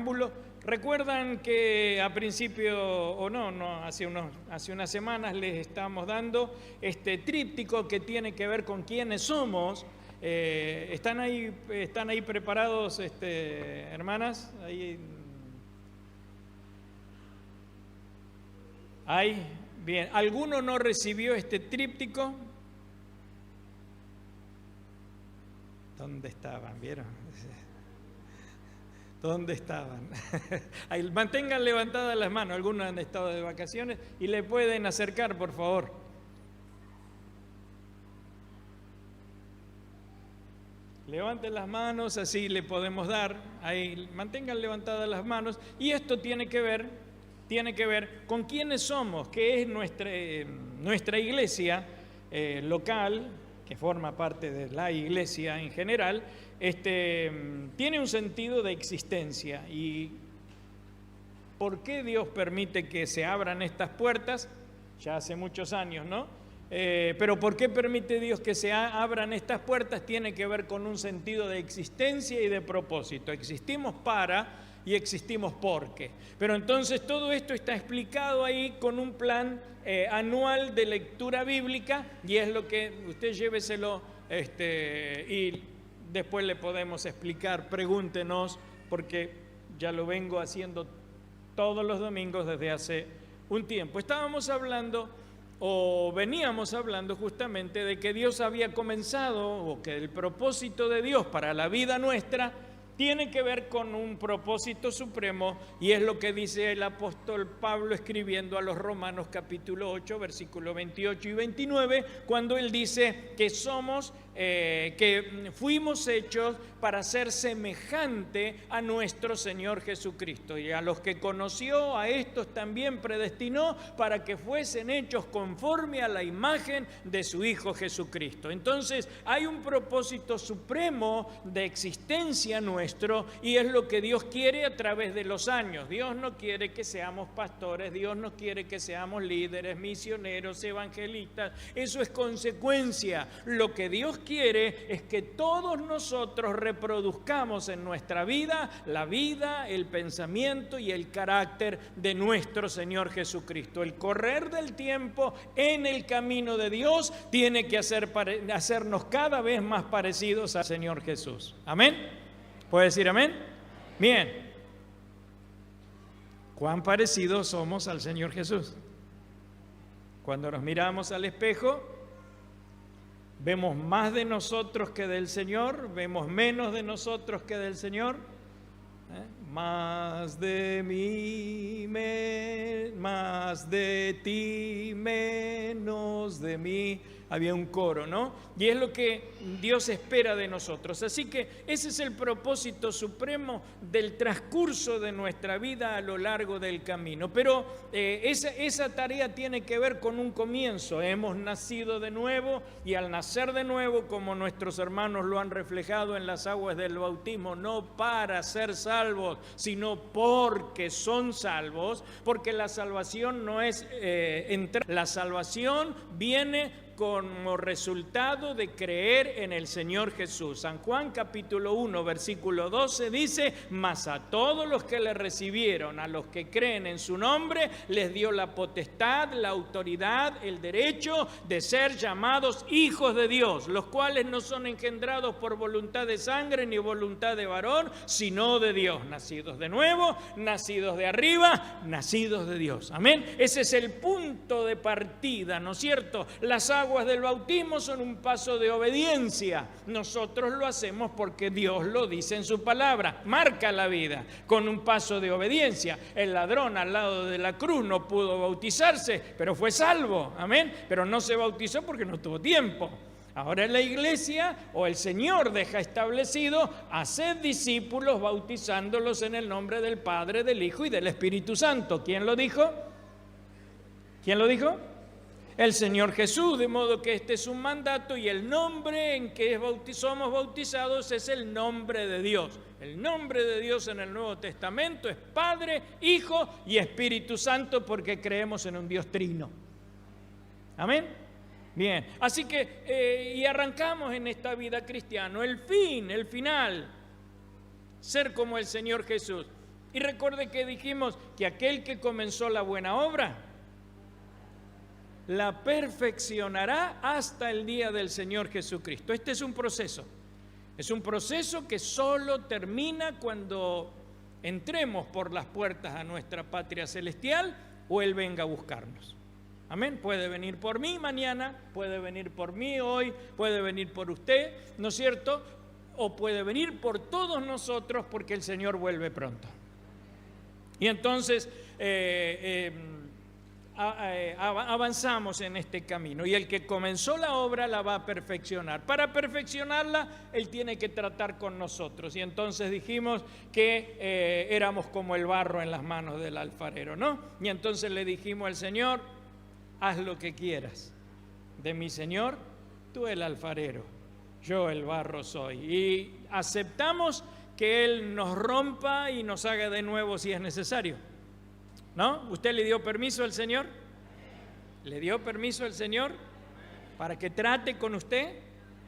preámbulo, recuerdan que a principio, o no, hace unas semanas les estamos dando este tríptico que tiene que ver con quiénes somos. ¿Están ahí preparados, hermanas? Ahí, bien. ¿Alguno no recibió este tríptico? ¿Dónde estaban? ¿Vieron? ¿Dónde estaban? Ahí, mantengan levantadas las manos. Algunos han estado de vacaciones y le pueden acercar, por favor. Levanten las manos, así le podemos dar. Ahí, mantengan levantadas las manos. Y esto tiene que ver con quiénes somos, que es nuestra iglesia local, que forma parte de la iglesia en general, tiene un sentido de existencia. ¿Y por qué Dios permite que se abran estas puertas? Ya hace muchos años, ¿no? Pero ¿por qué permite Dios que se abran estas puertas? Tiene que ver con un sentido de existencia y de propósito. Existimos para y existimos porque. Pero entonces todo esto está explicado ahí con un plan anual de lectura bíblica, y es lo que usted lléveselo y después le podemos explicar. Pregúntenos, porque ya lo vengo haciendo todos los domingos desde hace un tiempo. Veníamos hablando justamente de que Dios había comenzado, o que el propósito de Dios para la vida nuestra tiene que ver con un propósito supremo, y es lo que dice el apóstol Pablo escribiendo a los Romanos capítulo 8, versículos 28 y 29, cuando él dice que que fuimos hechos para ser semejante a nuestro Señor Jesucristo, y a los que conoció, a estos también predestinó para que fuesen hechos conforme a la imagen de su Hijo Jesucristo. Entonces hay un propósito supremo de existencia nuestro, y es lo que Dios quiere a través de los años. Dios no quiere que seamos pastores, Dios no quiere que seamos líderes, misioneros, evangelistas. Eso es consecuencia. Lo que Dios quiere es que todos nosotros reproduzcamos en nuestra vida la vida, el pensamiento y el carácter de nuestro Señor Jesucristo. El correr del tiempo en el camino de Dios tiene que hacernos cada vez más parecidos al Señor Jesús. ¿Amén? ¿Puede decir amén? Bien. ¿Cuán parecidos somos al Señor Jesús? Cuando nos miramos al espejo, ¿vemos más de nosotros que del Señor? ¿Vemos menos de nosotros que del Señor? Más de mí, más de ti, menos de mí. Había un coro, ¿no? Y es lo que Dios espera de nosotros. Así que ese es el propósito supremo del transcurso de nuestra vida a lo largo del camino. Pero esa tarea tiene que ver con un comienzo. Hemos nacido de nuevo, y al nacer de nuevo, como nuestros hermanos lo han reflejado en las aguas del bautismo, no para ser salvos, sino porque son salvos, porque la salvación no es la salvación viene como resultado de creer en el Señor Jesús. San Juan capítulo 1 versículo 12 dice: mas a todos los que le recibieron, a los que creen en su nombre, les dio la potestad, la autoridad, el derecho de ser llamados hijos de Dios, los cuales no son engendrados por voluntad de sangre ni voluntad de varón, sino de Dios, nacidos de nuevo, nacidos de arriba, nacidos de Dios. Amén. Ese es el punto de partida, ¿no es cierto? Las aguas del bautismo son un paso de obediencia. Nosotros lo hacemos porque Dios lo dice en su palabra. Marca la vida con un paso de obediencia. El ladrón al lado de la cruz no pudo bautizarse, pero fue salvo. Amén. Pero no se bautizó porque no tuvo tiempo. Ahora en la iglesia, o el Señor deja establecido: haced discípulos bautizándolos en el nombre del Padre, del Hijo y del Espíritu Santo. ¿Quién lo dijo? ¿Quién lo dijo? El Señor Jesús, de modo que este es un mandato, y el nombre en que somos bautizados es el nombre de Dios. El nombre de Dios en el Nuevo Testamento es Padre, Hijo y Espíritu Santo, porque creemos en un Dios trino. Amén. Bien, así que y arrancamos en esta vida cristiana, el final, ser como el Señor Jesús. Y recuerde que dijimos que aquel que comenzó la buena obra la perfeccionará hasta el día del Señor Jesucristo. Este es un proceso que solo termina cuando entremos por las puertas a nuestra patria celestial o Él venga a buscarnos. Amén. Puede venir por mí mañana, puede venir por mí hoy, puede venir por usted, ¿no es cierto? O puede venir por todos nosotros porque el Señor vuelve pronto. Y entonces avanzamos en este camino, y el que comenzó la obra la va a perfeccionar. Para perfeccionarla, Él tiene que tratar con nosotros. Y entonces dijimos que éramos como el barro en las manos del alfarero, ¿no? Y entonces le dijimos al Señor: haz lo que quieras de mi Señor, tú el alfarero, yo el barro soy. Y aceptamos que Él nos rompa y nos haga de nuevo si es necesario, ¿no? ¿Usted le dio permiso al Señor? ¿Le dio permiso al Señor para que trate con usted?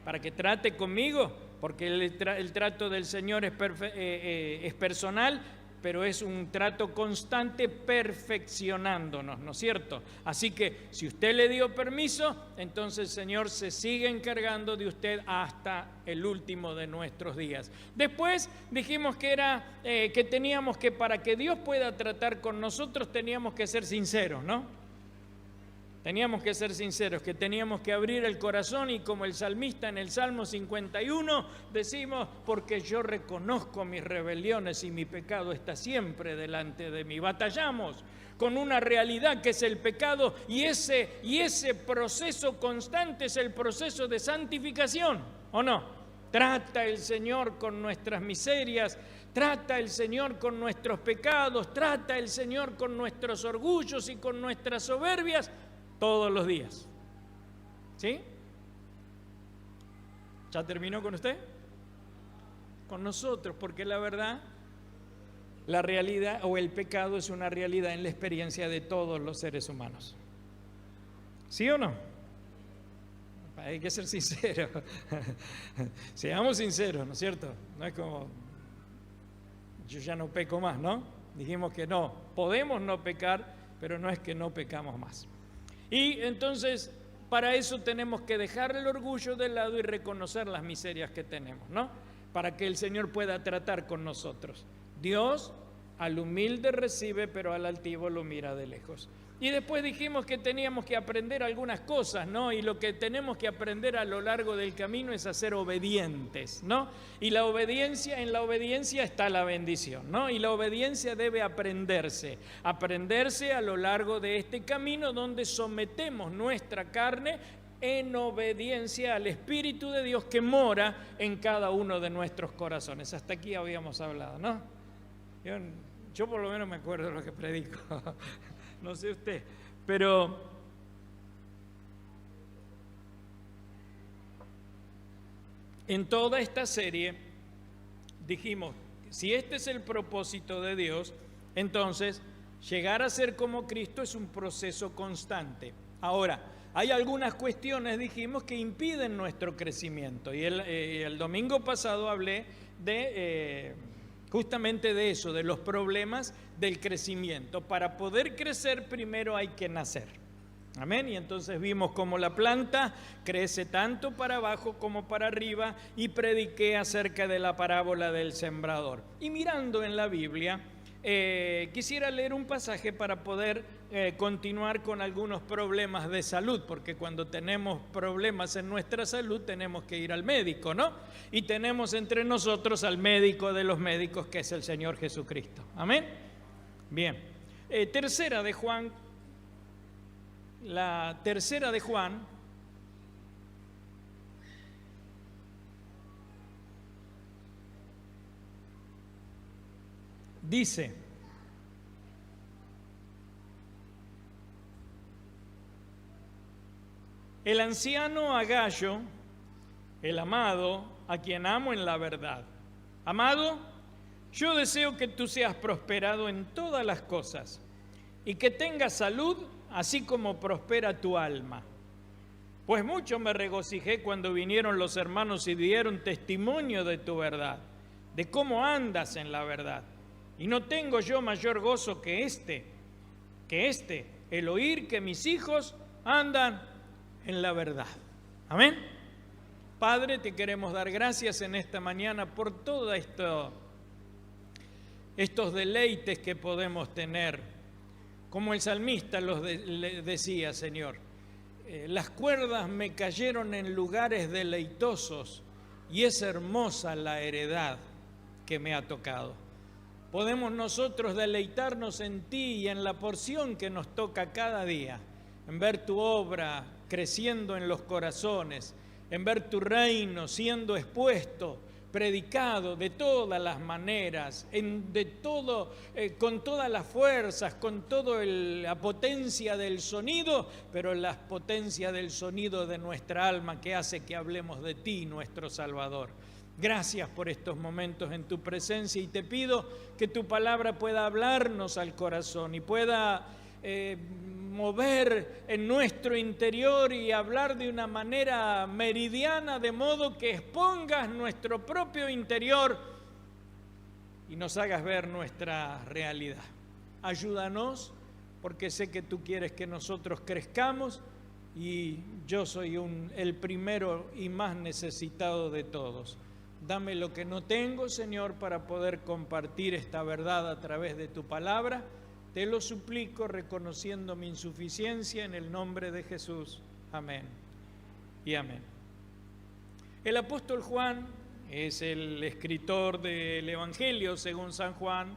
¿Para que trate conmigo? Porque el trato del Señor es personal, pero es un trato constante perfeccionándonos, ¿no es cierto? Así que si usted le dio permiso, entonces el Señor se sigue encargando de usted hasta el último de nuestros días. Después dijimos que teníamos que, para que Dios pueda tratar con nosotros, teníamos que ser sinceros, ¿no? Teníamos que ser sinceros, que teníamos que abrir el corazón, y como el salmista en el Salmo 51 decimos: porque yo reconozco mis rebeliones y mi pecado está siempre delante de mí. Batallamos con una realidad que es el pecado, y ese proceso constante es el proceso de santificación, ¿o no? Trata el Señor con nuestras miserias, trata el Señor con nuestros pecados, trata el Señor con nuestros orgullos y con nuestras soberbias todos los días. ¿Sí? ¿Ya terminó con usted? Con nosotros, porque la verdad, la realidad o el pecado es una realidad en la experiencia de todos los seres humanos. ¿Sí o no? Hay que ser sinceros. Seamos sinceros, ¿no es cierto? No es como: yo ya no peco más, ¿no? Dijimos que no, podemos no pecar, pero no es que no pecamos más. Y entonces, para eso tenemos que dejar el orgullo de lado y reconocer las miserias que tenemos, ¿no? Para que el Señor pueda tratar con nosotros. Dios al humilde recibe, pero al altivo lo mira de lejos. Y después dijimos que teníamos que aprender algunas cosas, ¿no? Y lo que tenemos que aprender a lo largo del camino es a ser obedientes, ¿no? Y la obediencia, en la obediencia está la bendición, ¿no? Y la obediencia debe aprenderse a lo largo de este camino, donde sometemos nuestra carne en obediencia al Espíritu de Dios que mora en cada uno de nuestros corazones. Hasta aquí habíamos hablado, ¿no? Yo por lo menos me acuerdo de lo que predico. No sé usted, pero en toda esta serie dijimos: si este es el propósito de Dios, entonces llegar a ser como Cristo es un proceso constante. Ahora, hay algunas cuestiones, dijimos, que impiden nuestro crecimiento, y el domingo pasado hablé de justamente de eso, de los problemas del crecimiento. Para poder crecer, primero hay que nacer. Amén. Y entonces vimos cómo la planta crece tanto para abajo como para arriba, y prediqué acerca de la parábola del sembrador. Y mirando en la Biblia, quisiera leer un pasaje para poder continuar con algunos problemas de salud, porque cuando tenemos problemas en nuestra salud tenemos que ir al médico, ¿no? Y tenemos entre nosotros al médico de los médicos, que es el Señor Jesucristo. Amén. Bien. Tercera de Juan. La tercera de Juan dice: el anciano Agallo, el amado, a quien amo en la verdad. Amado, yo deseo que tú seas prosperado en todas las cosas y que tengas salud, así como prospera tu alma. Pues mucho me regocijé cuando vinieron los hermanos y dieron testimonio de tu verdad, de cómo andas en la verdad. Y no tengo yo mayor gozo que este, el oír que mis hijos andan en la verdad. Amén. Padre, te queremos dar gracias en esta mañana por todos estos deleites que podemos tener. Como el salmista le decía, Señor, las cuerdas me cayeron en lugares deleitosos y es hermosa la heredad que me ha tocado. Podemos nosotros deleitarnos en ti y en la porción que nos toca cada día, en ver tu obra creciendo en los corazones, en ver tu reino siendo expuesto, predicado de todas las maneras, con todas las fuerzas, con toda la potencia del sonido, pero la potencia del sonido de nuestra alma que hace que hablemos de ti, nuestro Salvador. Gracias por estos momentos en tu presencia y te pido que tu palabra pueda hablarnos al corazón y pueda mover en nuestro interior y hablar de una manera meridiana, de modo que expongas nuestro propio interior y nos hagas ver nuestra realidad. Ayúdanos, porque sé que tú quieres que nosotros crezcamos y yo soy el primero y más necesitado de todos. Dame lo que no tengo, Señor, para poder compartir esta verdad a través de tu palabra. Te lo suplico reconociendo mi insuficiencia en el nombre de Jesús. Amén y amén. El apóstol Juan es el escritor del Evangelio según San Juan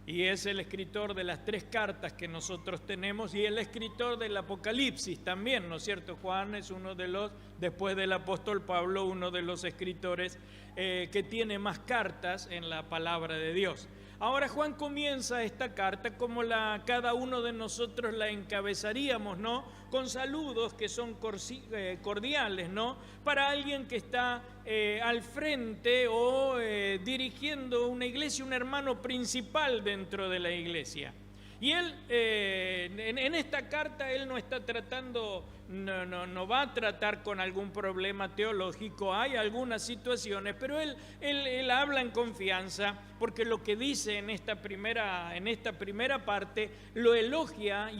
y es el escritor de las 3 cartas que nosotros tenemos y el escritor del Apocalipsis también, ¿no es cierto? Juan es uno de los, después del apóstol Pablo, uno de los escritores que tiene más cartas en la palabra de Dios. Ahora Juan comienza esta carta como cada uno de nosotros la encabezaríamos, ¿no? Con saludos que son cordiales, ¿no? Para alguien que está al frente o dirigiendo una iglesia, un hermano principal dentro de la iglesia. Y él, en esta carta, él no está tratando, no va a tratar con algún problema teológico, hay algunas situaciones, pero él habla en confianza, porque lo que dice en esta primera parte, lo elogia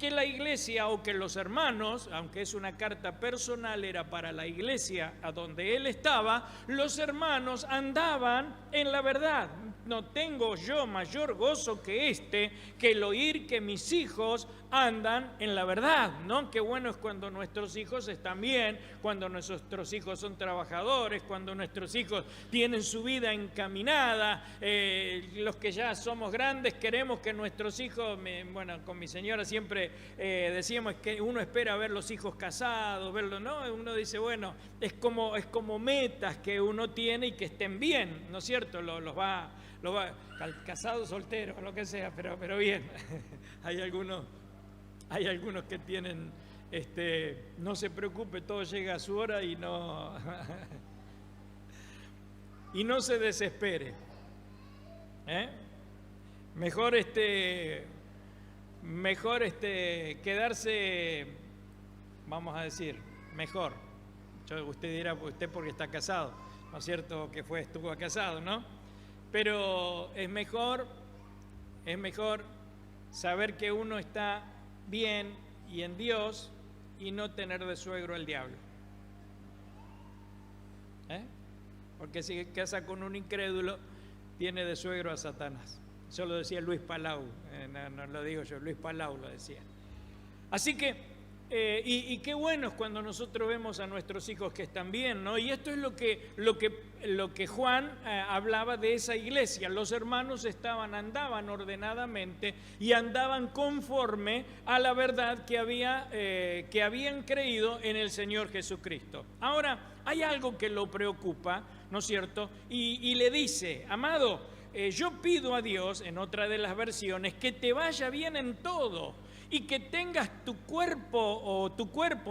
que la iglesia o que los hermanos, aunque es una carta personal, era para la iglesia a donde él estaba, los hermanos andaban en la verdad. No tengo yo mayor gozo que que el oír que mis hijos andan en la verdad, ¿no? Qué bueno es cuando nuestros hijos están bien, cuando nuestros hijos son trabajadores, cuando nuestros hijos tienen su vida encaminada. Los que ya somos grandes queremos que nuestros hijos, con mi señora siempre decíamos que uno espera ver los hijos casados, verlos, ¿no? Uno dice, bueno, es como metas que uno tiene y que estén bien, ¿no es cierto? Los va casados, solteros, lo que sea, pero bien. Hay algunos que tienen, no se preocupe, todo llega a su hora y no se desespere. Mejor quedarse, vamos a decir, mejor. Usted dirá, usted porque está casado, ¿no es cierto? Que estuvo casado, ¿no? Pero es mejor saber que uno está bien y en Dios y no tener de suegro al diablo. Porque si casa con un incrédulo, tiene de suegro a Satanás. Eso lo decía Luis Palau, no lo digo yo, Luis Palau lo decía. Así que, y qué bueno es cuando nosotros vemos a nuestros hijos que están bien, ¿no? Y esto es lo que Juan hablaba de esa iglesia. Los hermanos andaban ordenadamente y andaban conforme a la verdad que habían creído en el Señor Jesucristo. Ahora, hay algo que lo preocupa, ¿no es cierto? Y le dice, amado, yo pido a Dios, en otra de las versiones, que te vaya bien en todo y que tengas tu cuerpo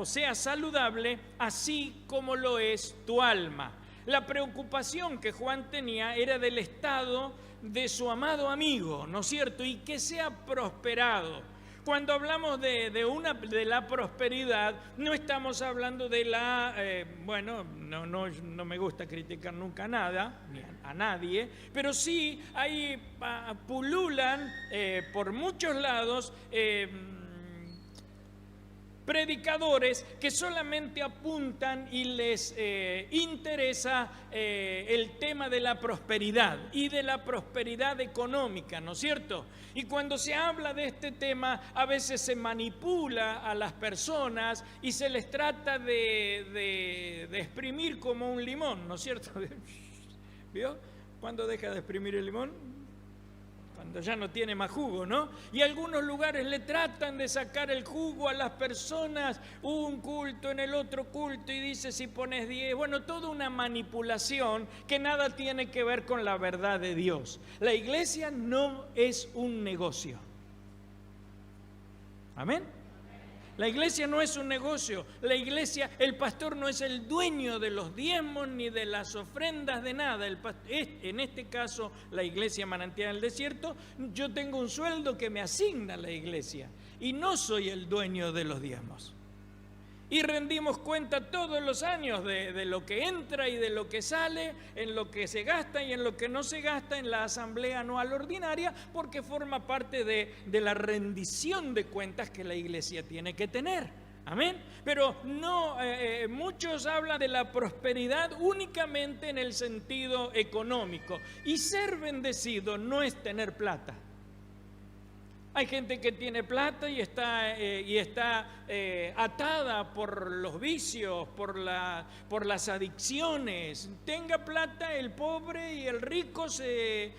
sea saludable, así como lo es tu alma. La preocupación que Juan tenía era del estado de su amado amigo, ¿no es cierto? Y que sea prosperado. Cuando hablamos de la prosperidad, no estamos hablando de la, no me gusta criticar nunca nada, ni a nadie, pero sí ahí pululan por muchos lados predicadores que solamente apuntan y les interesa el tema de la prosperidad y de la prosperidad económica, ¿no es cierto? Y cuando se habla de este tema, a veces se manipula a las personas y se les trata de exprimir como un limón, ¿no es cierto? ¿Vio? ¿Cuándo deja de exprimir el limón? Cuando ya no tiene más jugo, ¿no? Y algunos lugares le tratan de sacar el jugo a las personas, un culto en el otro culto, y dice si pones 10, bueno, toda una manipulación que nada tiene que ver con la verdad de Dios. La iglesia no es un negocio. ¿Amén? La iglesia no es un negocio. La iglesia, el pastor no es el dueño de los diezmos ni de las ofrendas de nada. En este caso, la iglesia Manantial del Desierto, yo tengo un sueldo que me asigna la iglesia y no soy el dueño de los diezmos. Y rendimos cuenta todos los años de lo que entra y de lo que sale, en lo que se gasta y en lo que no se gasta en la asamblea anual ordinaria, porque forma parte de la rendición de cuentas que la iglesia tiene que tener. Amén. Pero no, muchos hablan de la prosperidad únicamente en el sentido económico. Y ser bendecido no es tener plata. Hay gente que tiene plata y está atada por los vicios, por las adicciones. Tenga plata, el pobre y el rico se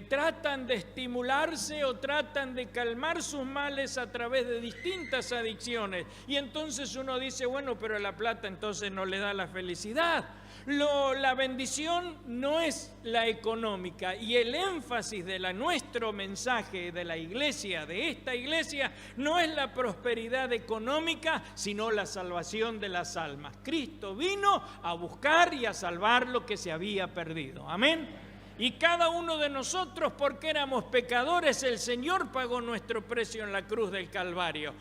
tratan de estimularse o tratan de calmar sus males a través de distintas adicciones. Y entonces uno dice, bueno, pero la plata entonces no le da la felicidad. La bendición no es la económica, y el énfasis de nuestro mensaje de la iglesia, de esta iglesia, no es la prosperidad económica, sino la salvación de las almas. Cristo vino a buscar y a salvar lo que se había perdido. Amén. Y cada uno de nosotros, porque éramos pecadores, el Señor pagó nuestro precio en la cruz del Calvario.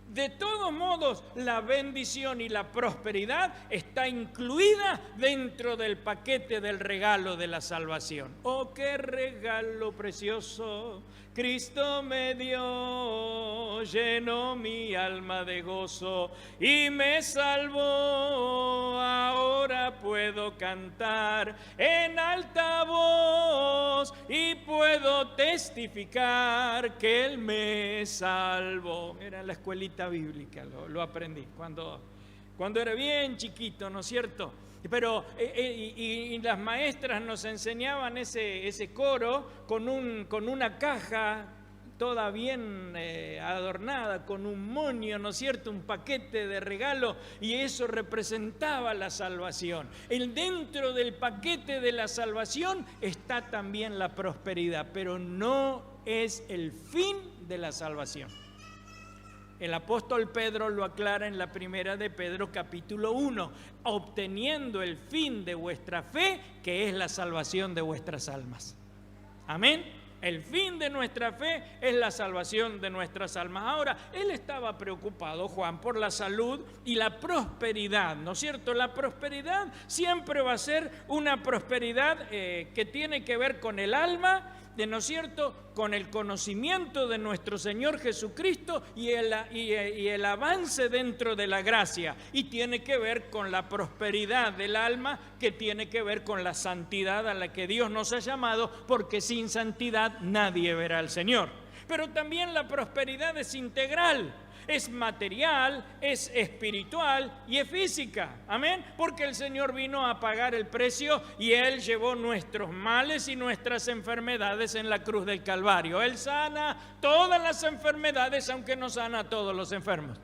De todos modos, la bendición y la prosperidad está incluida dentro del paquete del regalo de la salvación. ¡Oh, qué regalo precioso! Cristo me dio, llenó mi alma de gozo y me salvó. Ahora puedo cantar en alta voz y puedo testificar que Él me salvó. Era en la escuelita bíblica, lo aprendí cuando era bien chiquito, ¿no es cierto? Pero y las maestras nos enseñaban ese coro con una caja toda bien adornada, con un moño, ¿no es cierto?, un paquete de regalo, y eso representaba la salvación. Dentro del paquete de la salvación está también la prosperidad, pero no es el fin de la salvación. El apóstol Pedro lo aclara en la primera de Pedro capítulo 1, obteniendo el fin de vuestra fe, que es la salvación de vuestras almas. Amén. El fin de nuestra fe es la salvación de nuestras almas. Ahora, él estaba preocupado, Juan, por la salud y la prosperidad, ¿no es cierto? La prosperidad siempre va a ser una prosperidad que tiene que ver con el alma, ¿no es cierto?, con el conocimiento de nuestro Señor Jesucristo y el avance dentro de la gracia, y tiene que ver con la prosperidad del alma, que tiene que ver con la santidad a la que Dios nos ha llamado, porque sin santidad nadie verá al Señor. Pero también la prosperidad es integral. Es material, es espiritual y es física. Amén. Porque el Señor vino a pagar el precio y Él llevó nuestros males y nuestras enfermedades en la cruz del Calvario. Él sana todas las enfermedades, aunque no sana a todos los enfermos.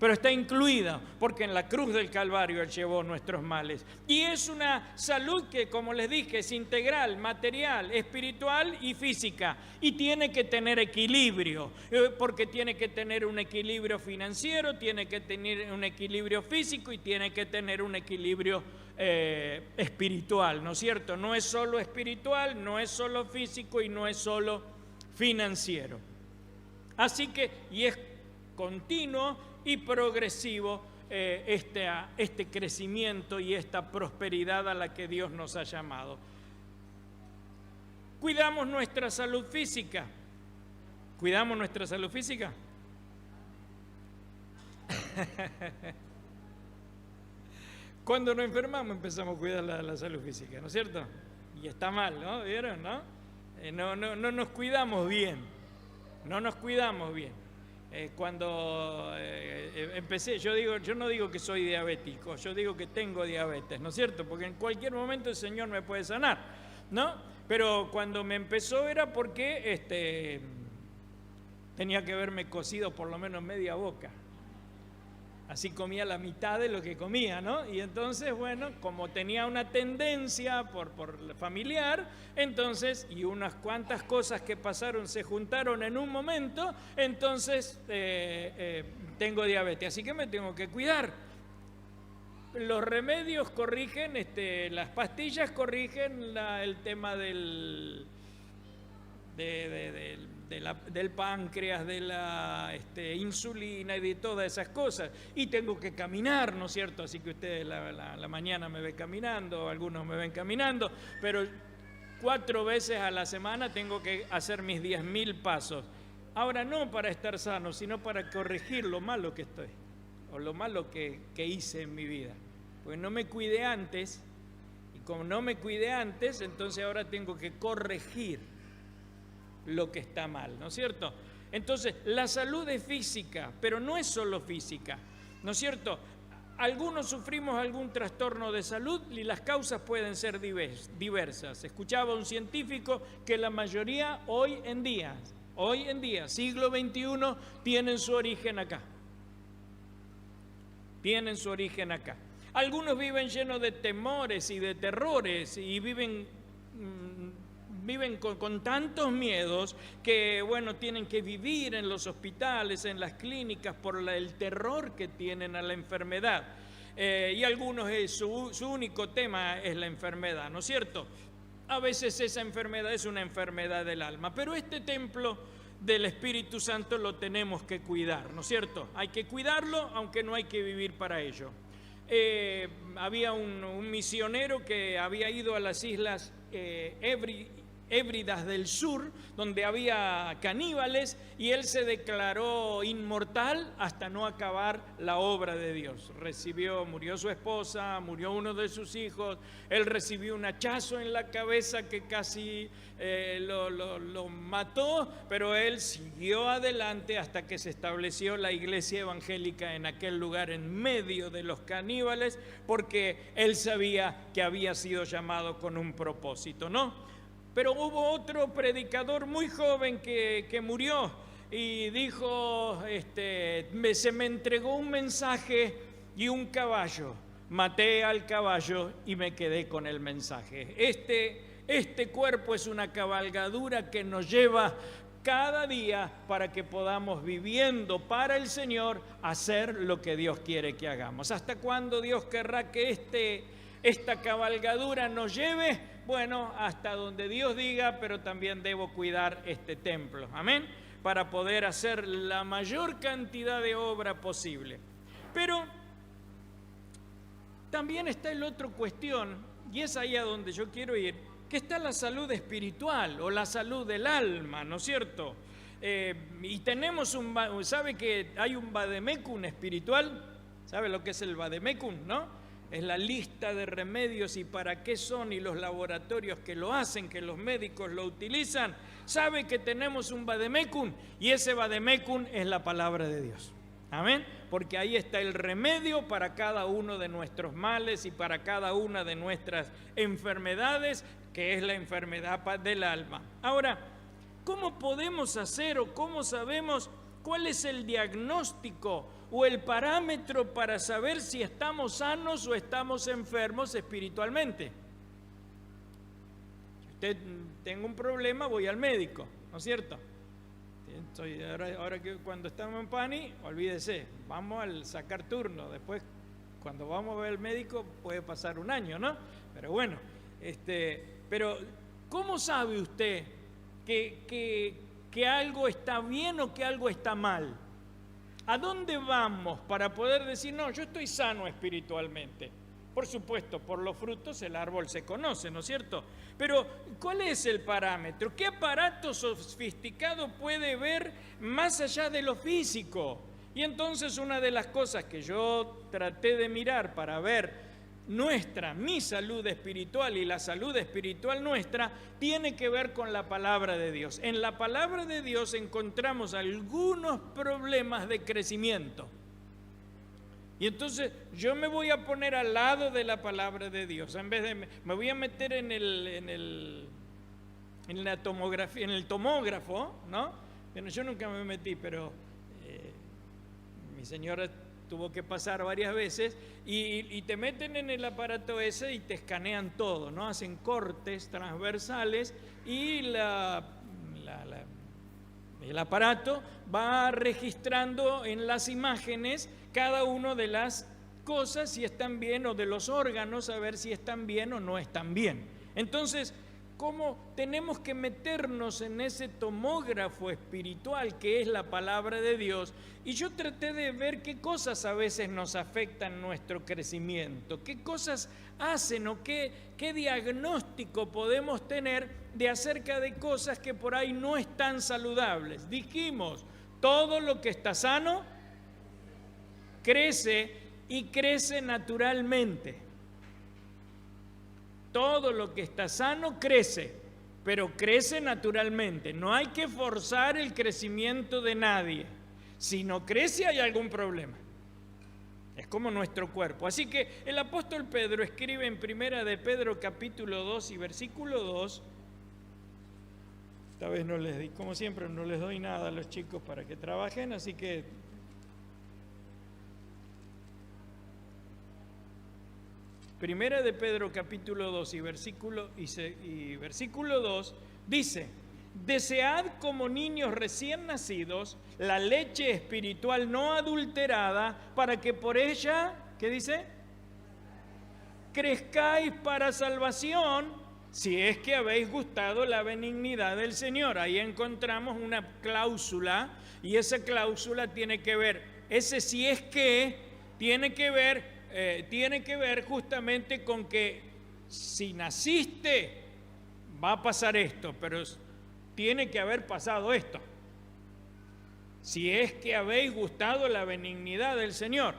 Pero está incluida porque en la cruz del Calvario Él llevó nuestros males. Y es una salud que, como les dije, es integral, material, espiritual y física. Y tiene que tener equilibrio, porque tiene que tener un equilibrio financiero, tiene que tener un equilibrio físico y tiene que tener un equilibrio espiritual, ¿no es cierto? No es solo espiritual, no es solo físico y no es solo financiero. Así que, y es continuo y progresivo este crecimiento y esta prosperidad a la que Dios nos ha llamado. Cuidamos nuestra salud física. ¿Cuidamos nuestra salud física? Cuando nos enfermamos empezamos a cuidar la salud física, ¿no es cierto? Y está mal, ¿no? ¿Vieron, no? No nos cuidamos bien. No nos cuidamos bien. Cuando empecé, yo no digo que soy diabético, yo digo que tengo diabetes, ¿no es cierto? Porque en cualquier momento el Señor me puede sanar, ¿no? Pero cuando me empezó era porque tenía que haberme cocido por lo menos media boca. Así comía la mitad de lo que comía, ¿no? Y entonces, bueno, como tenía una tendencia por familiar, entonces, y unas cuantas cosas que pasaron se juntaron en un momento, entonces tengo diabetes, así que me tengo que cuidar. Los remedios corrigen, las pastillas corrigen el tema del páncreas, de la insulina y de todas esas cosas. Y tengo que caminar, ¿no es cierto? Así que ustedes la mañana me ven caminando, algunos me ven caminando, pero 4 veces a la semana tengo que hacer mis 10.000 pasos. Ahora no para estar sano, sino para corregir lo malo que estoy, o lo malo que hice en mi vida. Porque no me cuidé antes, y como no me cuidé antes, entonces ahora tengo que corregir lo que está mal, ¿no es cierto? Entonces, la salud es física, pero no es solo física, ¿no es cierto? Algunos sufrimos algún trastorno de salud y las causas pueden ser diversas. Escuchaba un científico que la mayoría hoy en día, siglo XXI, tienen su origen acá. Tienen su origen acá. Algunos viven llenos de temores y de terrores y viven con tantos miedos que, bueno, tienen que vivir en los hospitales, en las clínicas, por el terror que tienen a la enfermedad. Y algunos su único tema es la enfermedad, ¿no es cierto? A veces esa enfermedad es una enfermedad del alma, pero este templo del Espíritu Santo lo tenemos que cuidar, ¿no es cierto? Hay que cuidarlo, aunque no hay que vivir para ello. Había un misionero que había ido a las islas Hébridas del Sur, donde había caníbales, y él se declaró inmortal hasta no acabar la obra de Dios. Murió su esposa, murió uno de sus hijos, él recibió un hachazo en la cabeza que casi lo mató, pero él siguió adelante hasta que se estableció la iglesia evangélica en aquel lugar, en medio de los caníbales, porque él sabía que había sido llamado con un propósito, ¿no? Pero hubo otro predicador muy joven que murió y dijo, se me entregó un mensaje y un caballo. Maté al caballo y me quedé con el mensaje. Este cuerpo es una cabalgadura que nos lleva cada día para que podamos, viviendo para el Señor, hacer lo que Dios quiere que hagamos. ¿Hasta cuándo Dios querrá que esta cabalgadura nos lleve? Bueno, hasta donde Dios diga, pero también debo cuidar este templo, amén, para poder hacer la mayor cantidad de obra posible. Pero también está la otra cuestión, y es ahí a donde yo quiero ir, que está la salud espiritual o la salud del alma, ¿no es cierto? Y tenemos ¿sabe que hay un vademecum espiritual? ¿Sabe lo que es el vademecum, no? Es la lista de remedios y para qué son y los laboratorios que lo hacen, que los médicos lo utilizan. Sabe que tenemos un vademecum y ese vademecum es la palabra de Dios. Amén. Porque ahí está el remedio para cada uno de nuestros males y para cada una de nuestras enfermedades, que es la enfermedad del alma. Ahora, ¿cómo podemos hacer o cómo sabemos cuál es el diagnóstico o el parámetro para saber si estamos sanos o estamos enfermos espiritualmente? Si usted tiene un problema, voy al médico, ¿no es cierto? Ahora que cuando estamos en PANI, olvídese, vamos al sacar turno. Después, cuando vamos a ver al médico, puede pasar un año, ¿no? Pero bueno, pero ¿cómo sabe usted que algo está bien o que algo está mal? ¿A dónde vamos para poder decir, no, yo estoy sano espiritualmente? Por supuesto, por los frutos el árbol se conoce, ¿no es cierto? Pero, ¿cuál es el parámetro? ¿Qué aparato sofisticado puede ver más allá de lo físico? Y entonces una de las cosas que yo traté de mirar para ver mi salud espiritual y la salud espiritual nuestra, tiene que ver con la palabra de Dios. En la palabra de Dios encontramos algunos problemas de crecimiento. Y entonces yo me voy a poner al lado de la palabra de Dios. En vez de me voy a meter en la tomografía, en el tomógrafo, ¿no? Bueno, yo nunca me metí, pero mi señora tuvo que pasar varias veces y te meten en el aparato ese y te escanean todo, ¿no? Hacen cortes transversales y el aparato va registrando en las imágenes cada una de las cosas, si están bien, o de los órganos, a ver si están bien o no están bien. Entonces, ¿cómo tenemos que meternos en ese tomógrafo espiritual que es la palabra de Dios? Y yo traté de ver qué cosas a veces nos afectan nuestro crecimiento, qué cosas hacen o qué diagnóstico podemos tener de acerca de cosas que por ahí no están saludables. Dijimos, todo lo que está sano crece y crece naturalmente. Todo lo que está sano crece, pero crece naturalmente. No hay que forzar el crecimiento de nadie. Si no crece, hay algún problema. Es como nuestro cuerpo. Así que el apóstol Pedro escribe en Primera de Pedro capítulo 2 y versículo 2. Esta vez no les di, como siempre, no les doy nada a los chicos para que trabajen, así que Primera de Pedro capítulo 2 y versículo 2 dice: desead como niños recién nacidos la leche espiritual no adulterada, para que por ella, ¿qué dice? Crezcáis para salvación, si es que habéis gustado la benignidad del Señor. Ahí encontramos una cláusula, y esa cláusula tiene que ver, ese si es que, tiene que ver justamente con que si naciste va a pasar esto, pero tiene que haber pasado esto. Si es que habéis gustado la benignidad del Señor.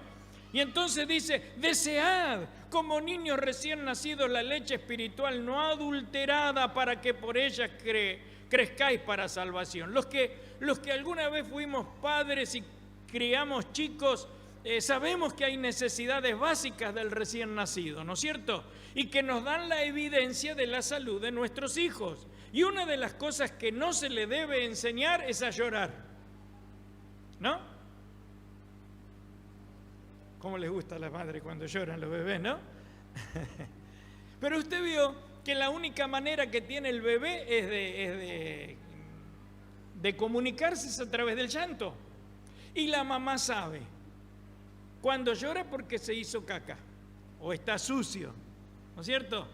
Y entonces dice, desead como niños recién nacidos la leche espiritual no adulterada, para que por ella crezcáis para salvación. Los que alguna vez fuimos padres y criamos chicos, sabemos que hay necesidades básicas del recién nacido, ¿no es cierto? Y que nos dan la evidencia de la salud de nuestros hijos. Y una de las cosas que no se le debe enseñar es a llorar, ¿no? ¿Cómo les gusta a la madre cuando lloran los bebés, no? Pero usted vio que la única manera que tiene el bebé es de comunicarse es a través del llanto. Y la mamá sabe cuando llora porque se hizo caca o está sucio, ¿no es cierto?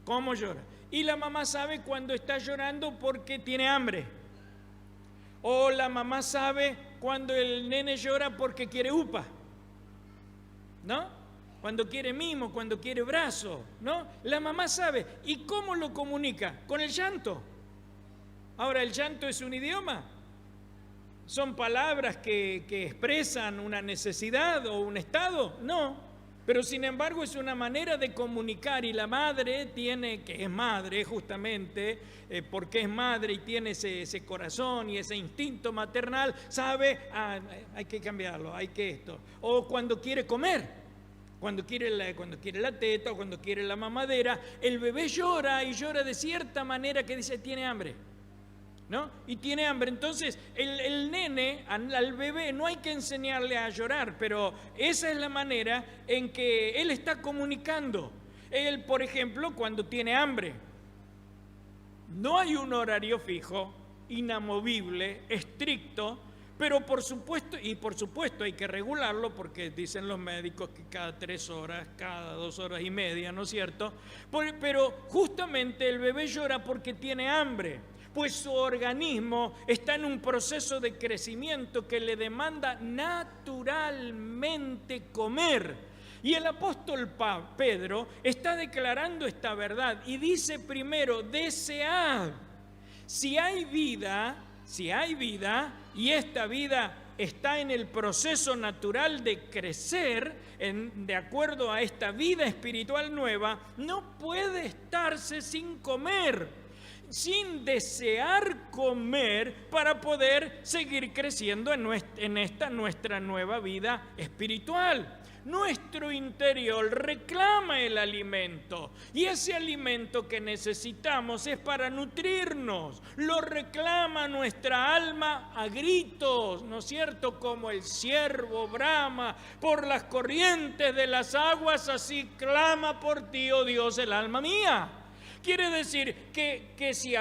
¿Cómo llora? Y la mamá sabe cuando está llorando porque tiene hambre. O la mamá sabe cuando el nene llora porque quiere upa, ¿no? Cuando quiere mimo, cuando quiere brazo, ¿no? La mamá sabe. ¿Y cómo lo comunica? Con el llanto. Ahora, ¿el llanto es un idioma? ¿Son palabras que expresan una necesidad o un estado? No. Pero sin embargo es una manera de comunicar, y la madre tiene, que es madre justamente, porque es madre y tiene ese corazón y ese instinto maternal, sabe, hay que cambiarlo, hay que esto. O cuando quiere comer, cuando quiere la teta o cuando quiere la mamadera, el bebé llora y llora de cierta manera que dice, tiene hambre, ¿no? Y tiene hambre. Entonces el nene, al bebé, no hay que enseñarle a llorar, pero esa es la manera en que él está comunicando. Él, por ejemplo, cuando tiene hambre, no hay un horario fijo, inamovible, estricto, pero por supuesto hay que regularlo, porque dicen los médicos que cada 3 horas, cada 2 horas y media, ¿no es cierto? Pero justamente el bebé llora porque tiene hambre. pues su organismo está en un proceso de crecimiento que le demanda naturalmente comer. Y el apóstol Pedro está declarando esta verdad y dice primero, desead. Si hay vida, y esta vida está en el proceso natural de crecer, de acuerdo a esta vida espiritual nueva, no puede estarse sin comer, sin desear comer para poder seguir creciendo en esta nuestra nueva vida espiritual. Nuestro interior reclama el alimento y ese alimento que necesitamos es para nutrirnos. Lo reclama nuestra alma a gritos, ¿no es cierto? Como el ciervo brama por las corrientes de las aguas, así clama por ti, oh Dios, el alma mía. Quiere decir que si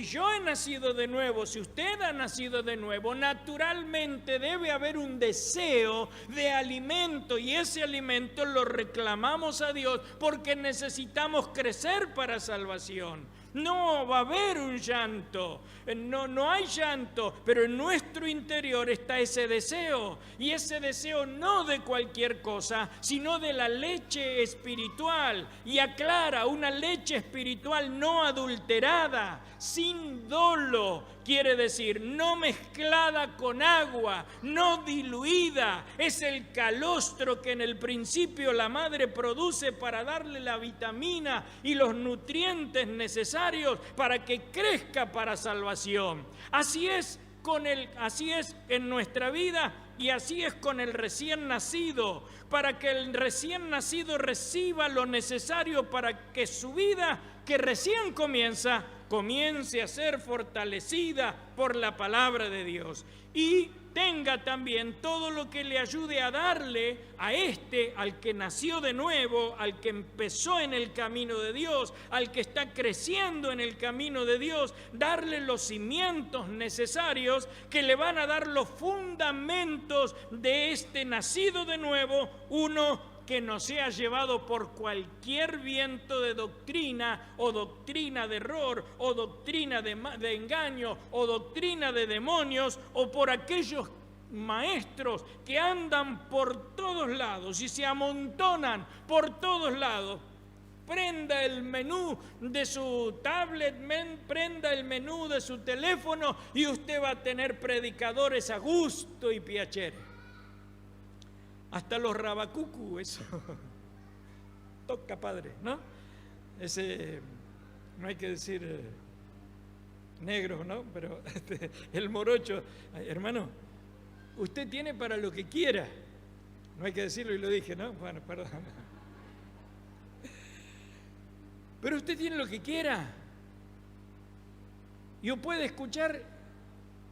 yo he nacido de nuevo, si usted ha nacido de nuevo, naturalmente debe haber un deseo de alimento y ese alimento lo reclamamos a Dios porque necesitamos crecer para salvación. No va a haber un llanto, no hay llanto, pero en nuestro interior está ese deseo, y ese deseo no de cualquier cosa, sino de la leche espiritual, y aclara, una leche espiritual no adulterada, sin dolo, quiere decir no mezclada con agua, no diluida, es el calostro que en el principio la madre produce para darle la vitamina y los nutrientes necesarios para que crezca para salvación. Así es en nuestra vida y así es con el recién nacido, para que el recién nacido reciba lo necesario para que su vida, que recién comience a ser fortalecida por la palabra de Dios y tenga también todo lo que le ayude a darle al que nació de nuevo, al que empezó en el camino de Dios, al que está creciendo en el camino de Dios, darle los cimientos necesarios que le van a dar los fundamentos de este nacido de nuevo, uno que no sea llevado por cualquier viento de doctrina o doctrina de error o doctrina de engaño o doctrina de demonios o por aquellos maestros que andan por todos lados y se amontonan por todos lados. Prenda el menú de su tablet, prenda el menú de su teléfono y usted va a tener predicadores a gusto y piacere. Hasta los rabacucu, eso toca, padre, ¿no? Ese, no hay que decir negro, ¿no? Pero el morocho, hermano, usted tiene para lo que quiera. No hay que decirlo y lo dije, ¿no? Bueno, perdón. Pero usted tiene lo que quiera. Y puede escuchar,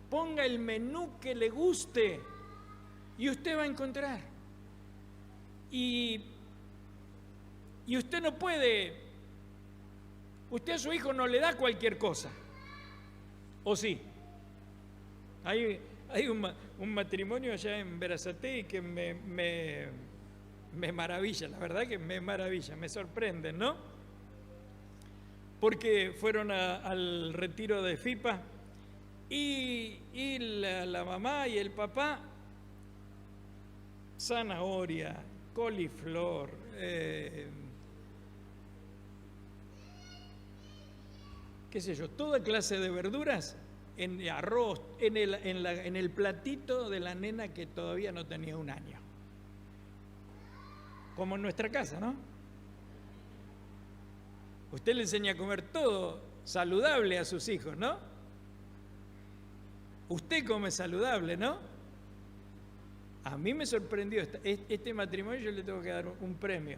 ponga el menú que le guste y usted va a encontrar. Y usted no puede, usted a su hijo no le da cualquier cosa, ¿o sí? Hay un matrimonio allá en Berazategui que me maravilla, la verdad que me maravilla, me sorprende, ¿no? Porque fueron al retiro de FIPA y la mamá y el papá, zanahoria, coliflor, qué sé yo, toda clase de verduras en arroz, en el platito de la nena que todavía no tenía un año. Como en nuestra casa, ¿no? Usted le enseña a comer todo saludable a sus hijos, ¿no? Usted come saludable, ¿no? A mí me sorprendió este matrimonio, yo le tengo que dar un premio,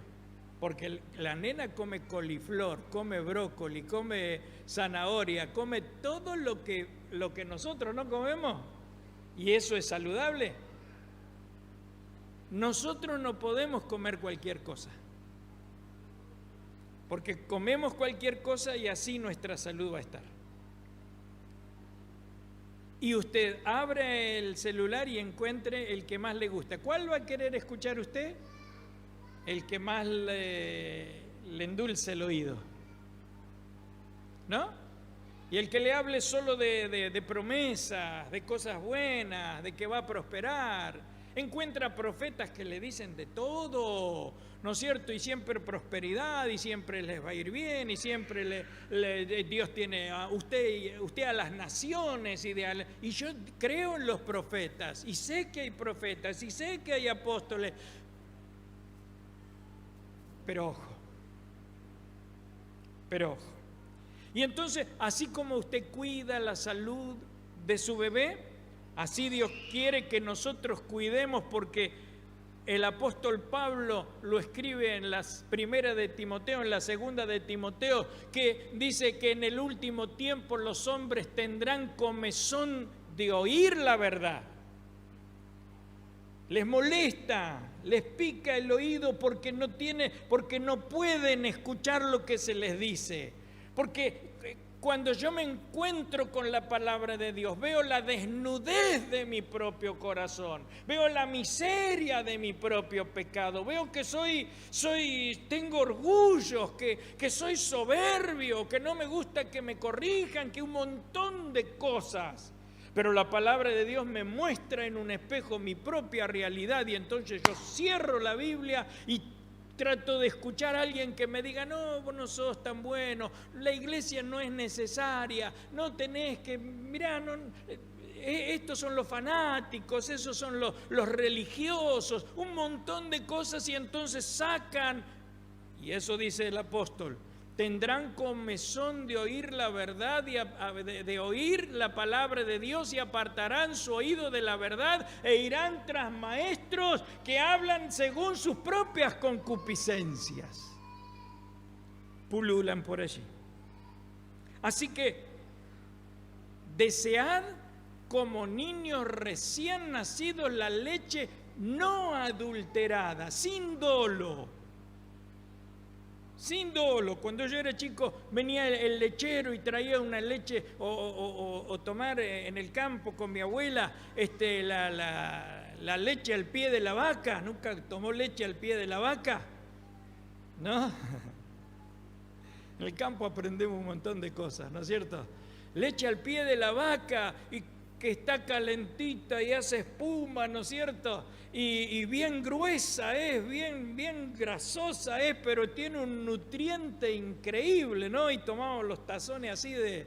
porque la nena come coliflor, come brócoli, come zanahoria, come todo lo que nosotros no comemos, y eso es saludable. Nosotros no podemos comer cualquier cosa, porque comemos cualquier cosa y así nuestra salud va a estar. Y usted abre el celular y encuentre el que más le gusta. ¿Cuál va a querer escuchar usted? El que más le endulce el oído, ¿no? Y el que le hable solo de promesas, de cosas buenas, de que va a prosperar, encuentra profetas que le dicen de todo, ¿no es cierto? Y siempre prosperidad, y siempre les va a ir bien, y siempre Dios tiene a usted a las naciones, y yo creo en los profetas, y sé que hay profetas, y sé que hay apóstoles, pero ojo. Y entonces, así como usted cuida la salud de su bebé, así Dios quiere que nosotros cuidemos, porque el apóstol Pablo lo escribe en la primera de Timoteo, en la segunda de Timoteo, que dice que en el último tiempo los hombres tendrán comezón de oír la verdad. Les molesta, les pica el oído porque no pueden escuchar lo que se les dice. Porque cuando yo me encuentro con la palabra de Dios, veo la desnudez de mi propio corazón, veo la miseria de mi propio pecado, veo que tengo orgullo, que soy soberbio, que no me gusta que me corrijan, que un montón de cosas. Pero la palabra de Dios me muestra en un espejo mi propia realidad, y entonces yo cierro la Biblia y trato de escuchar a alguien que me diga: no, vos no sos tan bueno, la iglesia no es necesaria, no tenés que, mirá, no, estos son los fanáticos, esos son los religiosos, un montón de cosas, y entonces sacan, y eso dice el apóstol, tendrán comezón de oír la verdad, de oír la palabra de Dios, y apartarán su oído de la verdad e irán tras maestros que hablan según sus propias concupiscencias. Pululan por allí. Así que desead como niños recién nacidos la leche no adulterada, sin dolo. Sin dolo. Cuando yo era chico venía el lechero y traía una leche o tomar en el campo con mi abuela la leche al pie de la vaca. ¿Nunca tomó leche al pie de la vaca? ¿No? En el campo aprendemos un montón de cosas, ¿no es cierto? Leche al pie de la vaca, y que está calentita y hace espuma, ¿no es cierto? Y bien gruesa es, bien grasosa es, pero tiene un nutriente increíble, ¿no? Y tomamos los tazones así de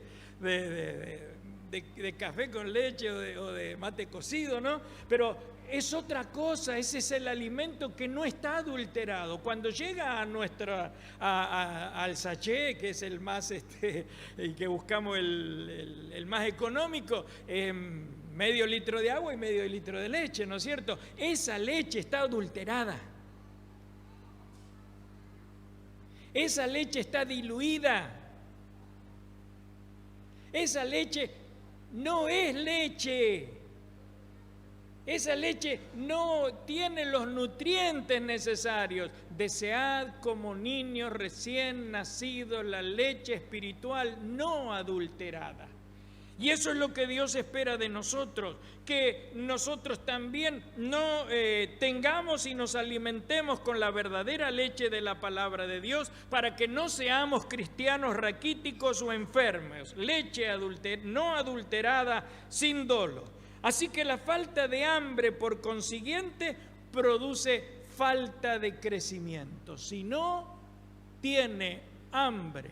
café con leche o de mate cocido, ¿no? Pero es otra cosa, ese es el alimento que no está adulterado. Cuando llega al sachet, que es el más, y que buscamos el más económico, medio litro de agua y medio litro de leche, ¿no es cierto? Esa leche está adulterada. Esa leche está diluida. Esa leche no es leche. Esa leche no tiene los nutrientes necesarios. Desead como niños recién nacidos la leche espiritual no adulterada. Y eso es lo que Dios espera de nosotros, que nosotros también no tengamos y nos alimentemos con la verdadera leche de la palabra de Dios, para que no seamos cristianos raquíticos o enfermos. Leche no adulterada, sin dolo. Así que la falta de hambre, por consiguiente, produce falta de crecimiento. Si no tiene hambre,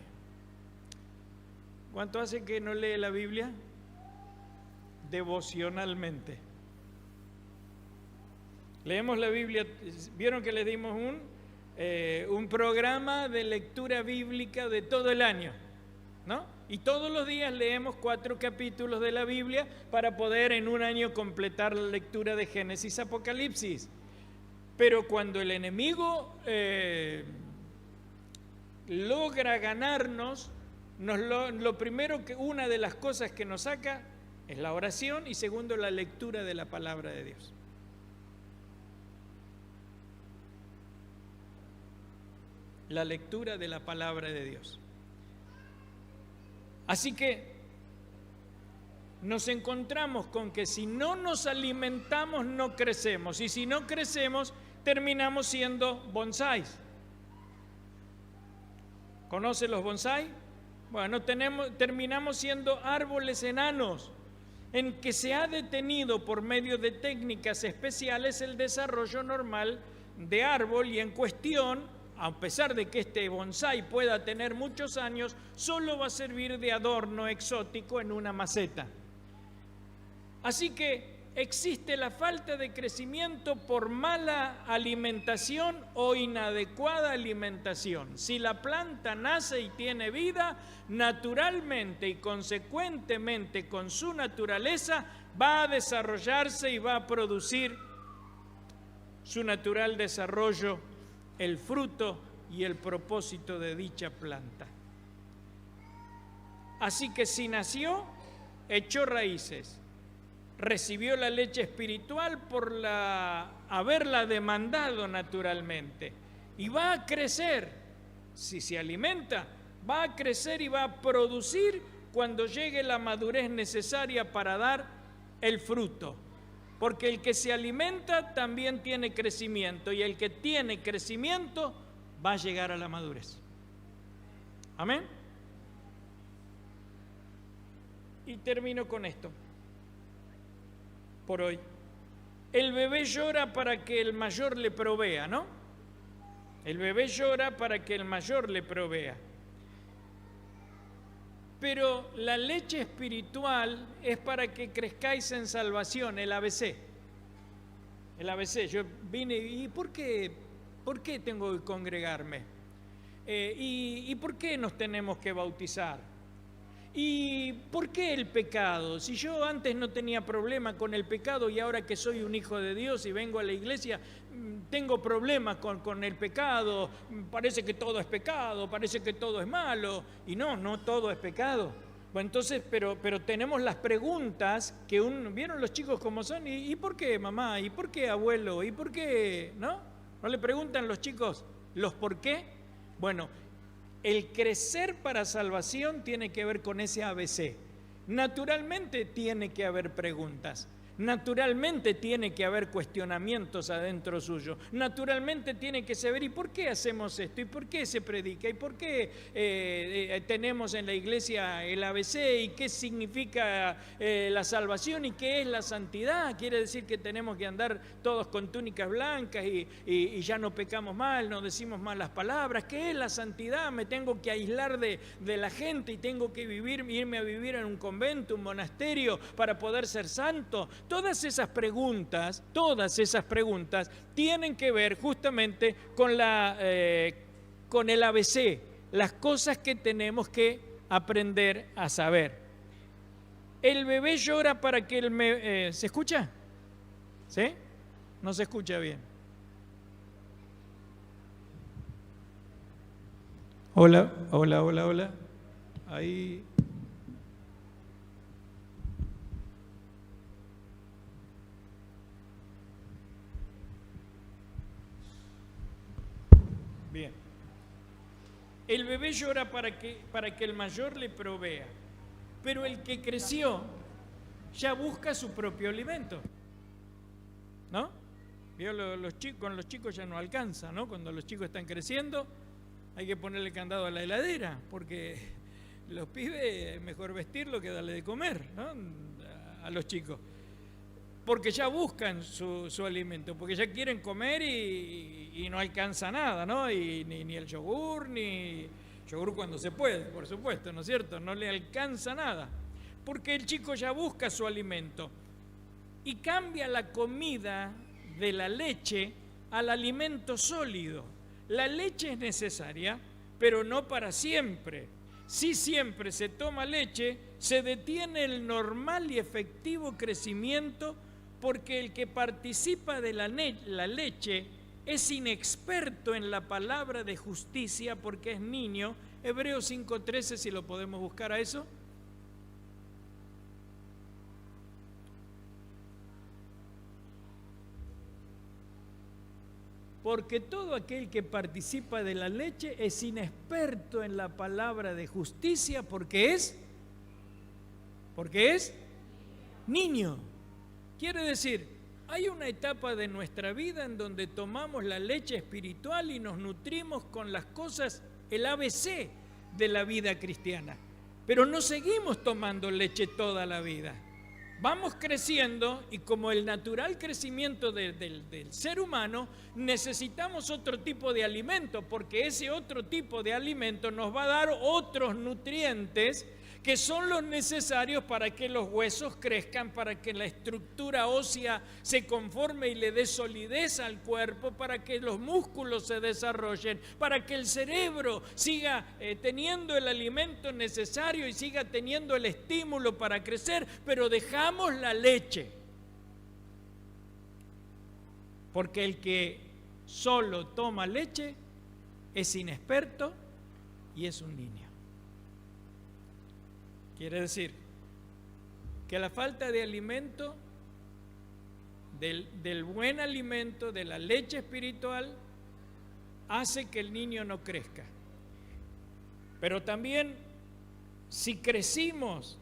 ¿cuánto hace que no lee la Biblia? Devocionalmente. Leemos la Biblia. ¿Vieron que le dimos un programa de lectura bíblica de todo el año? ¿No? Y todos los días leemos 4 capítulos de la Biblia para poder en un año completar la lectura de Génesis, Apocalipsis. Pero cuando el enemigo logra ganarnos, lo primero una de las cosas que nos saca es la oración, y segundo, la lectura de la palabra de Dios. La lectura de la palabra de Dios. Así que nos encontramos con que si no nos alimentamos no crecemos, y si no crecemos terminamos siendo bonsáis. ¿Conocen los bonsáis? Bueno, terminamos siendo árboles enanos, en que se ha detenido por medio de técnicas especiales el desarrollo normal de árbol y en cuestión, a pesar de que este bonsái pueda tener muchos años, solo va a servir de adorno exótico en una maceta. Así que existe la falta de crecimiento por mala alimentación o inadecuada alimentación. Si la planta nace y tiene vida, naturalmente y consecuentemente con su naturaleza va a desarrollarse y va a producir su natural desarrollo, el fruto y el propósito de dicha planta. Así que si nació, echó raíces. Recibió la leche espiritual por haberla demandado naturalmente y va a crecer. Si se alimenta, va a crecer y va a producir cuando llegue la madurez necesaria para dar el fruto. Porque el que se alimenta también tiene crecimiento y el que tiene crecimiento va a llegar a la madurez. Amén. Y termino con esto. Por hoy. El bebé llora para que el mayor le provea, ¿no? El bebé llora para que el mayor le provea. Pero la leche espiritual es para que crezcáis en salvación, el ABC. El ABC, yo vine, ¿y por qué tengo que congregarme? ¿Y por qué nos tenemos que bautizar? ¿Y por qué el pecado? Si yo antes no tenía problema con el pecado y ahora que soy un hijo de Dios y vengo a la iglesia, tengo problemas con el pecado, parece que todo es pecado, parece que todo es malo, y no todo es pecado. Bueno, entonces, pero tenemos las preguntas que ¿vieron los chicos cómo son? ¿Y por qué, mamá? ¿Y por qué, abuelo? ¿Y por qué? ¿No le preguntan los chicos los por qué? Bueno, el crecer para salvación tiene que ver con ese ABC. Naturalmente tiene que haber preguntas. Naturalmente tiene que haber cuestionamientos adentro suyo. Naturalmente tiene que saber ¿y por qué hacemos esto? ¿Y por qué se predica? ¿Y por qué tenemos en la iglesia el ABC? ¿Y qué significa la salvación? ¿Y qué es la santidad? Quiere decir que tenemos que andar todos con túnicas blancas y ya no pecamos mal, no decimos malas palabras. ¿Qué es la santidad? ¿Me tengo que aislar de la gente y tengo que irme a vivir en un convento, un monasterio para poder ser santo? Todas esas preguntas tienen que ver justamente con el ABC, las cosas que tenemos que aprender a saber. El bebé llora para que ¿se escucha? ¿Sí? No se escucha bien. Hola. Ahí. Bien. El bebé llora para que el mayor le provea, pero el que creció ya busca su propio alimento, ¿no? Con los chicos ya no alcanza, ¿no? Cuando los chicos están creciendo hay que ponerle candado a la heladera, porque los pibes es mejor vestirlo que darle de comer, ¿no? A los chicos. Porque ya buscan su alimento, porque ya quieren comer y no alcanza nada, ¿no? Y ni el yogur cuando se puede, por supuesto, ¿no es cierto? No le alcanza nada, porque el chico ya busca su alimento y cambia la comida de la leche al alimento sólido. La leche es necesaria, pero no para siempre. Si siempre se toma leche, se detiene el normal y efectivo crecimiento, porque el que participa de la leche es inexperto en la palabra de justicia porque es niño. Hebreos 5:13, si lo podemos buscar a eso. Porque todo aquel que participa de la leche es inexperto en la palabra de justicia porque es niño. Quiere decir, hay una etapa de nuestra vida en donde tomamos la leche espiritual y nos nutrimos con las cosas, el ABC de la vida cristiana. pero no seguimos tomando leche toda la vida. Vamos creciendo y como el natural crecimiento del ser humano, necesitamos otro tipo de alimento, porque ese otro tipo de alimento nos va a dar otros nutrientes que son los necesarios para que los huesos crezcan, para que la estructura ósea se conforme y le dé solidez al cuerpo, para que los músculos se desarrollen, para que el cerebro siga teniendo el alimento necesario y siga teniendo el estímulo para crecer, pero dejamos la leche. Porque el que solo toma leche es inexperto y es un niño. Quiere decir que la falta de alimento, del buen alimento, de la leche espiritual, hace que el niño no crezca. Pero también, si crecimos,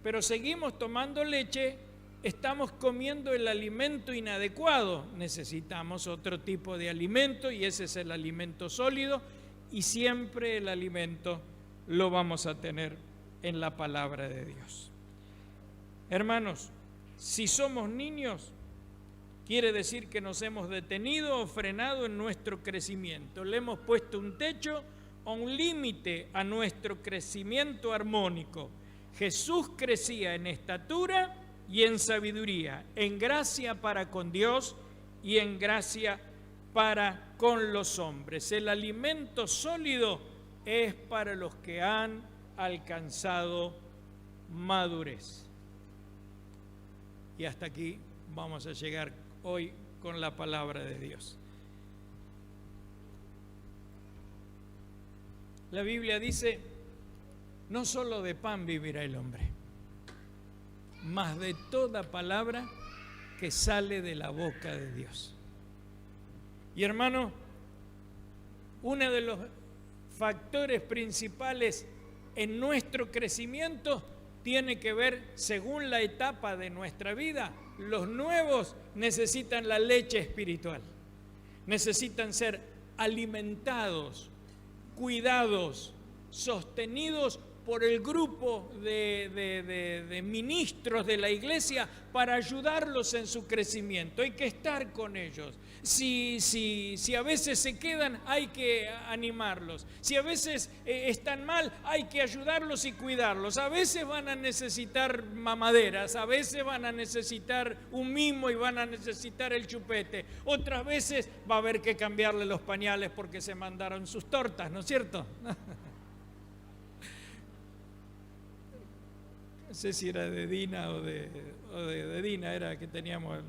pero seguimos tomando leche, estamos comiendo el alimento inadecuado. Necesitamos otro tipo de alimento y ese es el alimento sólido, y siempre el alimento lo vamos a tener en la palabra de Dios. Hermanos, si somos niños, quiere decir que nos hemos detenido o frenado en nuestro crecimiento. Le hemos puesto un techo o un límite a nuestro crecimiento armónico. Jesús crecía en estatura y en sabiduría, en gracia para con Dios y en gracia para con los hombres. El alimento sólido es para los que han alcanzado madurez. Y hasta aquí vamos a llegar hoy con la palabra de Dios. La Biblia dice: no solo de pan vivirá el hombre, mas de toda palabra que sale de la boca de Dios. Y hermano, uno de los factores principales en nuestro crecimiento tiene que ver, según la etapa de nuestra vida. Los nuevos necesitan la leche espiritual, necesitan ser alimentados, cuidados, sostenidos por el grupo de ministros de la iglesia para ayudarlos en su crecimiento. Hay que estar con ellos. Si a veces se quedan, hay que animarlos. Si a veces están mal, hay que ayudarlos y cuidarlos. A veces van a necesitar mamaderas, a veces van a necesitar un mimo y van a necesitar el chupete. Otras veces va a haber que cambiarle los pañales porque se mandaron sus tortas, ¿no es cierto? No sé si era de Dina o de Dina, era que teníamos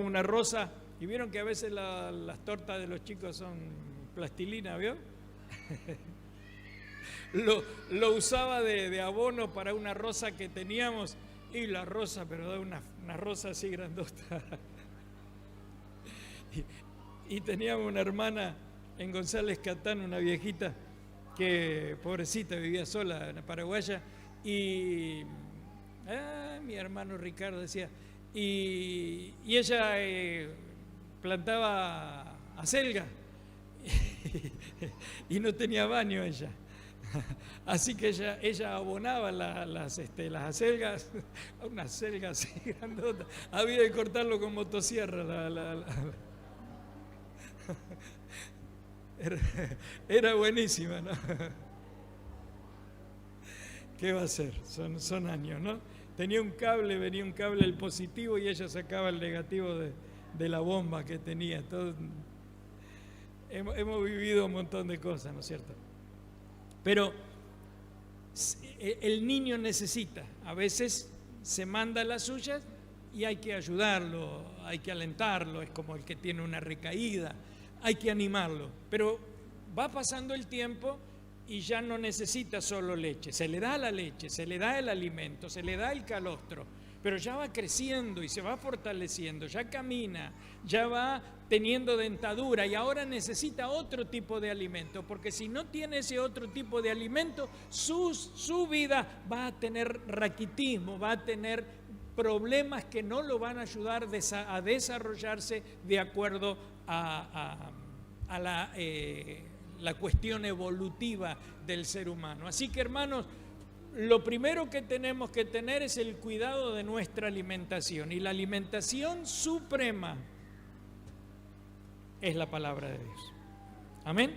una rosa, y vieron que a veces las tortas de los chicos son plastilina, ¿vio? Lo usaba de abono para una rosa que teníamos, y la rosa, pero da una rosa así grandota. Y teníamos una hermana en González Catán, una viejita, que pobrecita vivía sola, en paraguaya, y mi hermano Ricardo decía, y ella plantaba acelga y no tenía baño ella, así que ella abonaba las acelgas, una acelga así grandota, había que cortarlo con motosierra. Era buenísima, ¿no? ¿Qué va a hacer? Son años, ¿no? Venía un cable el positivo y ella sacaba el negativo de la bomba que tenía. Todo. Hemos vivido un montón de cosas, ¿no es cierto? Pero el niño necesita, a veces se manda las suyas y hay que ayudarlo, hay que alentarlo, es como el que tiene una recaída, hay que animarlo. Pero va pasando el tiempo y ya no necesita solo leche, se le da la leche, se le da el alimento, se le da el calostro, pero ya va creciendo y se va fortaleciendo, ya camina, ya va teniendo dentadura y ahora necesita otro tipo de alimento, porque si no tiene ese otro tipo de alimento, su vida va a tener raquitismo, va a tener problemas que no lo van a ayudar a desarrollarse de acuerdo a la cuestión evolutiva del ser humano. Así que, hermanos, lo primero que tenemos que tener es el cuidado de nuestra alimentación. Y la alimentación suprema es la palabra de Dios. Amén.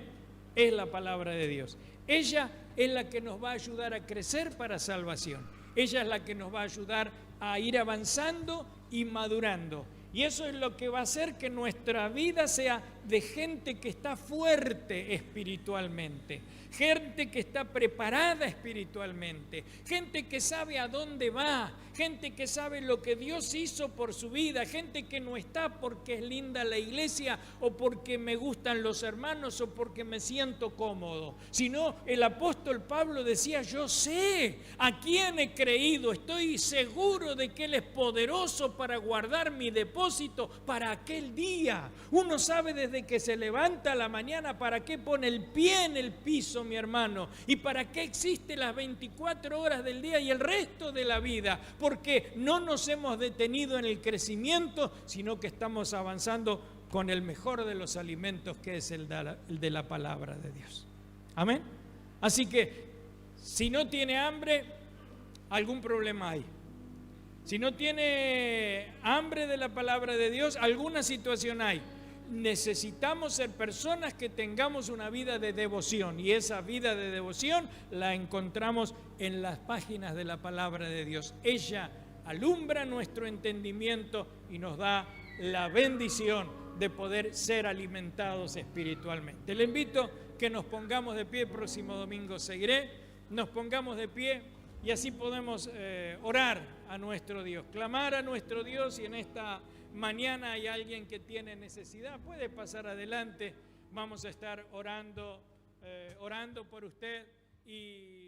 Es la palabra de Dios. Ella es la que nos va a ayudar a crecer para salvación. Ella es la que nos va a ayudar a ir avanzando y madurando. Y eso es lo que va a hacer que nuestra vida sea de gente que está fuerte espiritualmente, gente que está preparada espiritualmente, gente que sabe a dónde va, gente que sabe lo que Dios hizo por su vida, gente que no está porque es linda la iglesia o porque me gustan los hermanos o porque me siento cómodo, sino el apóstol Pablo decía: yo sé a quién he creído, estoy seguro de que Él es poderoso para guardar mi depósito para aquel día. Uno sabe desde que se levanta a la mañana para qué pone el pie en el piso, mi hermano, y para qué existe las 24 horas del día y el resto de la vida, porque no nos hemos detenido en el crecimiento, sino que estamos avanzando con el mejor de los alimentos, que es el de la palabra de Dios. Amén. Así que si no tiene hambre, algún problema hay. Si no tiene hambre de la palabra de Dios, alguna situación hay. Necesitamos ser personas que tengamos una vida de devoción, y esa vida de devoción la encontramos en las páginas de la palabra de Dios. Ella alumbra nuestro entendimiento y nos da la bendición de poder ser alimentados espiritualmente. Le invito que nos pongamos de pie. El próximo domingo seguiré. Nos pongamos de pie y así podemos orar a nuestro Dios, clamar a nuestro Dios. Y en esta mañana hay alguien que tiene necesidad, puede pasar adelante. Vamos a estar orando por usted y